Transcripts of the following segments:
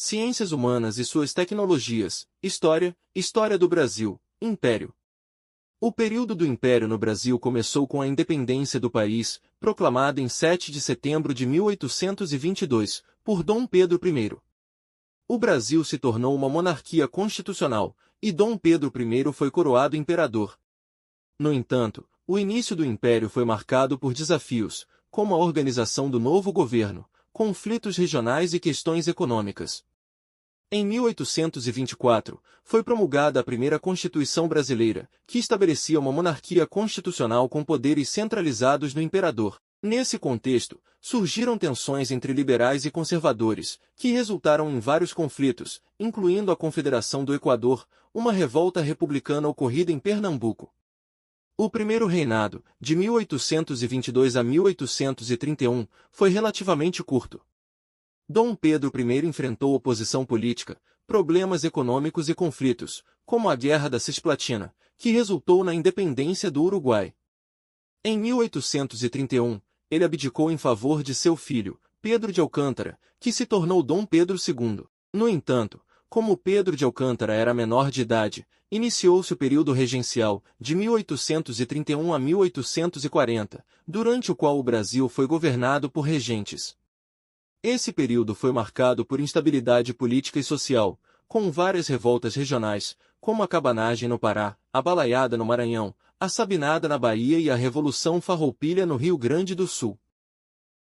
Ciências Humanas e suas Tecnologias, História, História do Brasil, Império. O período do Império no Brasil começou com a independência do país, proclamada em 7 de setembro de 1822, por Dom Pedro I. O Brasil se tornou uma monarquia constitucional, e Dom Pedro I foi coroado imperador. No entanto, o início do Império foi marcado por desafios, como a organização do novo governo, conflitos regionais e questões econômicas. Em 1824, foi promulgada a primeira Constituição Brasileira, que estabelecia uma monarquia constitucional com poderes centralizados no imperador. Nesse contexto, surgiram tensões entre liberais e conservadores, que resultaram em vários conflitos, incluindo a Confederação do Equador, uma revolta republicana ocorrida em Pernambuco. O primeiro reinado, de 1822 a 1831, foi relativamente curto. Dom Pedro I enfrentou oposição política, problemas econômicos e conflitos, como a Guerra da Cisplatina, que resultou na independência do Uruguai. Em 1831, ele abdicou em favor de seu filho, Pedro de Alcântara, que se tornou Dom Pedro II. No entanto, como Pedro de Alcântara era menor de idade, iniciou-se o período regencial, de 1831 a 1840, durante o qual o Brasil foi governado por regentes. Esse período foi marcado por instabilidade política e social, com várias revoltas regionais, como a cabanagem no Pará, a balaiada no Maranhão, a sabinada na Bahia e a Revolução Farroupilha no Rio Grande do Sul.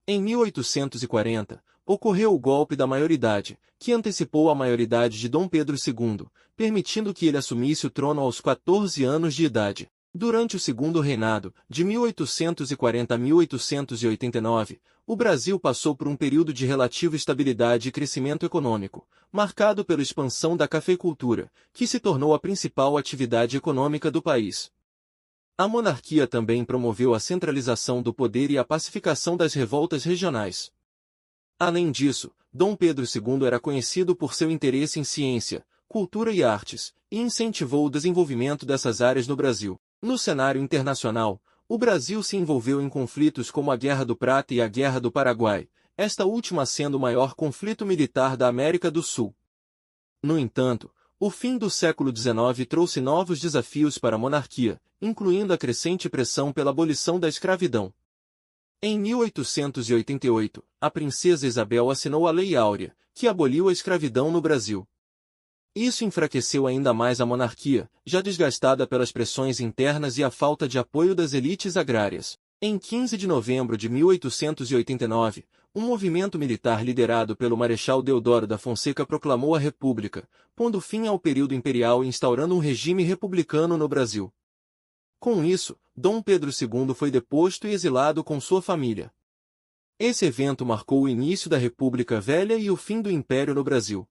Em 1840, ocorreu o golpe da maioridade, que antecipou a maioridade de Dom Pedro II, permitindo que ele assumisse o trono aos 14 anos de idade. Durante o segundo reinado, de 1840 a 1889, o Brasil passou por um período de relativa estabilidade e crescimento econômico, marcado pela expansão da cafeicultura, que se tornou a principal atividade econômica do país. A monarquia também promoveu a centralização do poder e a pacificação das revoltas regionais. Além disso, Dom Pedro II era conhecido por seu interesse em ciência, cultura e artes, e incentivou o desenvolvimento dessas áreas no Brasil. No cenário internacional, o Brasil se envolveu em conflitos como a Guerra do Prata e a Guerra do Paraguai, esta última sendo o maior conflito militar da América do Sul. No entanto, o fim do século XIX trouxe novos desafios para a monarquia, incluindo a crescente pressão pela abolição da escravidão. Em 1888, a princesa Isabel assinou a Lei Áurea, que aboliu a escravidão no Brasil. Isso enfraqueceu ainda mais a monarquia, já desgastada pelas pressões internas e a falta de apoio das elites agrárias. Em 15 de novembro de 1889, um movimento militar liderado pelo Marechal Deodoro da Fonseca proclamou a República, pondo fim ao período imperial e instaurando um regime republicano no Brasil. Com isso, Dom Pedro II foi deposto e exilado com sua família. Esse evento marcou o início da República Velha e o fim do Império no Brasil.